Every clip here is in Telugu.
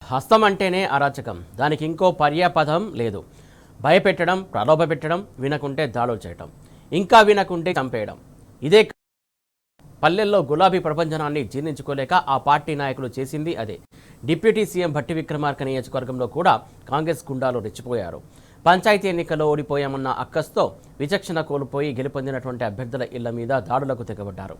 హస్తం అంటేనే అరాచకం, దానికి ఇంకో పర్యాపదం లేదు. భయపెట్టడం, ప్రలోభపెట్టడం, వినకుంటే దాడులు చేయటం, ఇంకా వినకుంటే చంపేయడం. ఇదే పల్లెల్లో గులాబీ ప్రపంచనాన్ని జీర్ణించుకోలేక ఆ పార్టీ నాయకులు చేసింది అదే. డిప్యూటీ సీఎం భట్టి విక్రమార్క నియోజకవర్గంలో కూడా కాంగ్రెస్ గుండాలు రెచ్చిపోయారు. పంచాయతీ ఎన్నికల్లో ఓడిపోయామన్న అక్కస్తో విచక్షణ కోల్పోయి గెలుపొందినటువంటి అభ్యర్థుల ఇళ్ల మీద దాడులకు తెగబడ్డారు.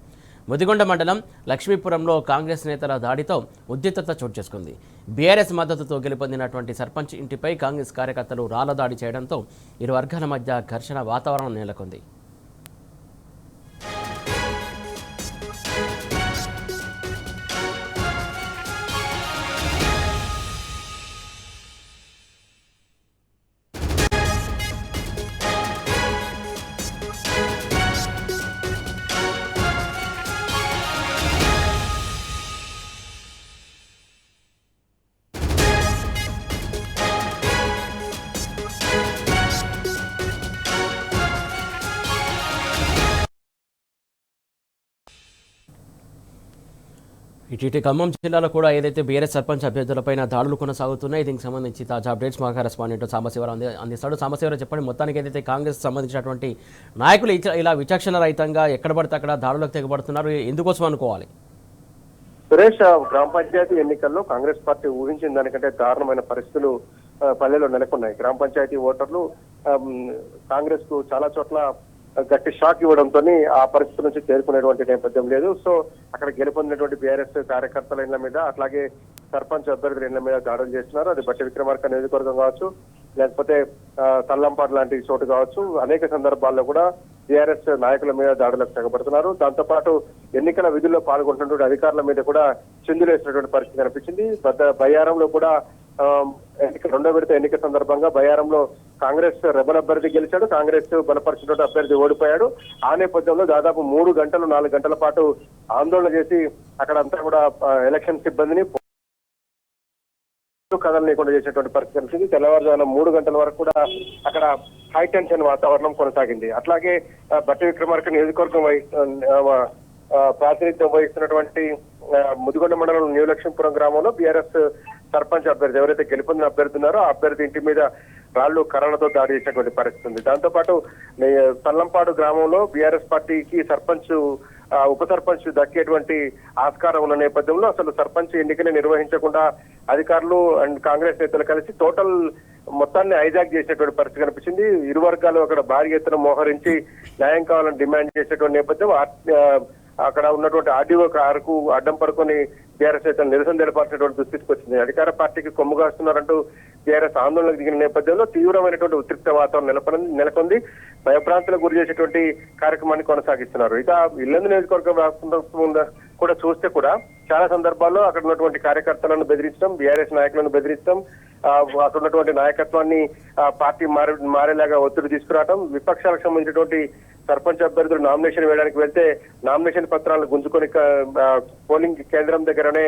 ముదిగొండ మండలం లక్ష్మీపురంలో కాంగ్రెస్ నేతల దాడితో ఉద్రిక్తత చోటు చేసుకుంది. బీఆర్ఎస్ మద్దతుతో గెలుపొందినటువంటి సర్పంచ్ ఇంటిపై కాంగ్రెస్ కార్యకర్తలు రాళ్ల దాడి చేయడంతో ఇరు వర్గాల మధ్య ఘర్షణ వాతావరణం నెలకొంది. ఇటీవల ఖమ్మం జిల్లాలో కూడా ఏదైతే బీఆర్ఎస్ సర్పంచ్ అభ్యర్థులపైన దాడులు కొనసాగుతున్నాయి. దీనికి సంబంధించి తాజా అప్డేట్స్ మా కరెస్పాండెంట్ సాంబశివరావు అందిస్తాడు. సాంబశివరావు, చెప్పండి, మొత్తానికి ఏదైతే కాంగ్రెస్ సంబంధించినటువంటి నాయకులు ఇలా విచక్షణ రహితంగా ఎక్కడ పడితే అక్కడ దాడులకు తెగబడుతున్నారు, ఎందుకోసం అనుకోవాలి? సురేష్, గ్రామ పంచాయతీ ఎన్నికల్లో కాంగ్రెస్ పార్టీ ఊహించిన దానికంటే దారుణమైన పరిస్థితులు పల్లెలో నెలకొన్నాయి. గ్రామ పంచాయతీ ఓటర్లు కాంగ్రెస్ కు చాలా చోట్ల గట్టి షాక్ ఇవ్వడంతో ఆ పరిస్థితి నుంచి చేరుకునేటువంటి నేపథ్యం లేదు. సో అక్కడ గెలుపొందినటువంటి బీఆర్ఎస్ కార్యకర్తల ఇళ్ల మీద, అట్లాగే సర్పంచ్ అభ్యర్థుల ఇళ్ల మీద దాడులు చేస్తున్నారు. అది భట్టి విక్రమార్క నియోజకవర్గం కావచ్చు, లేకపోతే తల్లంపాడు లాంటి చోటు కావచ్చు. అనేక సందర్భాల్లో కూడా బీఆర్ఎస్ నాయకుల మీద దాడులకు తెగబడుతున్నారు. దాంతోపాటు ఎన్నికల విధుల్లో పాల్గొంటున్నటువంటి అధికారుల మీద కూడా చిందులేసినటువంటి పరిస్థితి కనిపించింది. బయ్యారంలో కూడా రెండో విడత ఎన్నిక సందర్భంగా బయ్యారంలో కాంగ్రెస్ రెబల్ అభ్యర్థి గెలిచాడు, కాంగ్రెస్ బలపరిచినటువంటి అభ్యర్థి ఓడిపోయాడు. ఆ నేపథ్యంలో దాదాపు 3 గంటలు 4 గంటల పాటు ఆందోళన చేసి అక్కడంతా కూడా ఎలక్షన్ సిబ్బందిని కదలనీయకుండా చేసినటువంటి పరిస్థితి కనిపించింది. తెల్లవారుజామున 3 గంటల వరకు కూడా అక్కడ హై టెన్షన్ వాతావరణం కొనసాగింది. అట్లాగే భట్టి విక్రమార్క నియోజకవర్గం ప్రాతినిధ్యం వహిస్తున్నటువంటి ముదిగొండ మండలం న్యూ లక్ష్మీపురం గ్రామంలో బీఆర్ఎస్ సర్పంచ్ అభ్యర్థి ఎవరైతే గెలుపొందిన అభ్యర్థి ఉన్నారో ఆ అభ్యర్థి ఇంటి మీద రాళ్లు కర్రలతో దాడి చేసినటువంటి పరిస్థితి ఉంది. దాంతోపాటు తల్లంపాడు గ్రామంలో బీఆర్ఎస్ పార్టీకి సర్పంచ్ ఉప సర్పంచ్ దక్కేటువంటి ఆస్కారం ఉన్న నేపథ్యంలో అసలు సర్పంచ్ ఎన్నికని నిర్వహించకుండా అధికారులు అండ్ కాంగ్రెస్ నేతలు కలిసి టోటల్ మొత్తాన్ని హైజాక్ చేసినటువంటి పరిస్థితి కనిపించింది. ఇరు వర్గాలు అక్కడ భారీ ఎత్తున మోహరించి న్యాయం కావాలని డిమాండ్ చేసేటువంటి నేపథ్యం అక్కడ ఉన్నటువంటి ఆర్డీఓ కారుకు అడ్డం పడుకొని బీఆర్ఎస్ నేతలు నిరసన తెలపాల్సినటువంటి దుస్థితికి వచ్చింది. అధికార పార్టీకి కొమ్ముగాస్తున్నారంటూ బీఆర్ఎస్ ఆందోళనకు దిగిన నేపథ్యంలో తీవ్రమైనటువంటి ఉద్రిక్త వాతావరణం నెలకొంది. భయభ్రాంతులకు గురి చేసేటువంటి కార్యక్రమాన్ని కొనసాగిస్తున్నారు. ఇక ఇల్లందు నియోజకవర్గం కూడా చూస్తే కూడా చాలా సందర్భాల్లో అక్కడ ఉన్నటువంటి కార్యకర్తలను బెదిరించడం, బీఆర్ఎస్ నాయకులను బెదిరించడం, అక్కడ ఉన్నటువంటి నాయకత్వాన్ని పార్టీ మారేలాగా ఒత్తిడి తీసుకురావడం, విపక్షాలకు సంబంధించినటువంటి సర్పంచ్ అభ్యర్థులు నామినేషన్ వేయడానికి వెళ్తే నామినేషన్ పత్రాలను గుంజుకొని పోలింగ్ కేంద్రం దగ్గరనే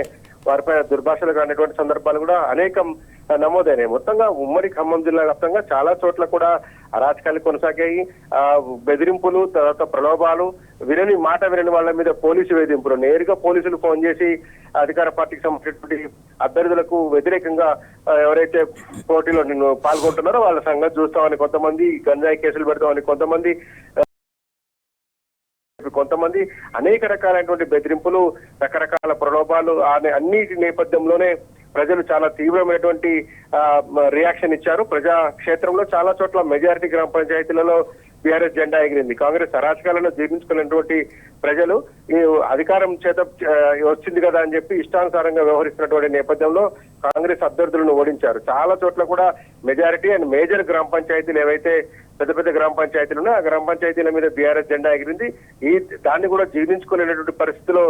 వారిపై దుర్భాషలు కానిటువంటి సందర్భాలు కూడా అనేకం నమోదైనాయి. మొత్తంగా ఉమ్మడి ఖమ్మం జిల్లా వ్యాప్తంగా చాలా చోట్ల కూడా అరాచకాలు కొనసాగాయి. బెదిరింపులు, తర్వాత ప్రలోభాలు, వినని వాళ్ళ మీద పోలీసు వేధింపులు, నేరుగా పోలీసులు ఫోన్ చేసి అధికార పార్టీకి సంబంధించినటువంటి అభ్యర్థులకు వ్యతిరేకంగా ఎవరైతే పోటీలో నిన్ను పాల్గొంటున్నారో వాళ్ళ సంగతి చూస్తామని కొంతమంది, గంజాయి కేసులు పెడతామని కొంతమంది అనేక రకాలైనటువంటి బెదిరింపులు, రకరకాల ప్రలోభాలు అన్నిటి నేపథ్యంలోనే ప్రజలు చాలా తీవ్రమైనటువంటి రియాక్షన్ ఇచ్చారు. ప్రజా క్షేత్రంలో చాలా చోట్ల మెజారిటీ గ్రామ పంచాయతీలలో బీఆర్ఎస్ జెండా ఎగిరింది. కాంగ్రెస్ అరాచకాలను జీర్ణించుకున్నటువంటి ప్రజలు ఈ అధికారం చేత వచ్చింది కదా అని చెప్పి ఇష్టానుసారంగా వ్యవహరిస్తున్నటువంటి నేపథ్యంలో కాంగ్రెస్ అభ్యర్థులను ఓడించారు. చాలా చోట్ల కూడా మెజారిటీ అండ్ మేజర్ గ్రామ పంచాయతీలు ఏవైతే పెద్ద పెద్ద గ్రామ పంచాయతీలు ఉన్నాయి ఆ గ్రామ పంచాయతీల మీద బీఆర్ఎస్ జెండా ఎగిరింది. దాన్ని కూడా జీర్ణించుకోలేనటువంటి పరిస్థితిలో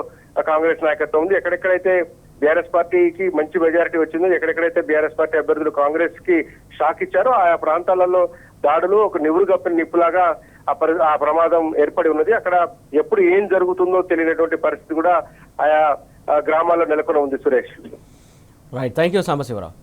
కాంగ్రెస్ నాయకత్వం ఉంది. ఎక్కడెక్కడైతే బీఆర్ఎస్ పార్టీకి మంచి మెజారిటీ వచ్చిందో, ఎక్కడెక్కడైతే బీఆర్ఎస్ పార్టీ అభ్యర్థులు కాంగ్రెస్ కి షాక్ ఇచ్చారో ఆయా ప్రాంతాలలో దాడులు ఒక నివురు కప్పిన నిప్పులాగా ఆ ప్రమాదం ఏర్పడి ఉన్నది. అక్కడ ఎప్పుడు ఏం జరుగుతుందో తెలియనటువంటి పరిస్థితి కూడా ఆయా గ్రామాల్లో నెలకొని ఉంది. Suresh, right, thank you Sambasivarao.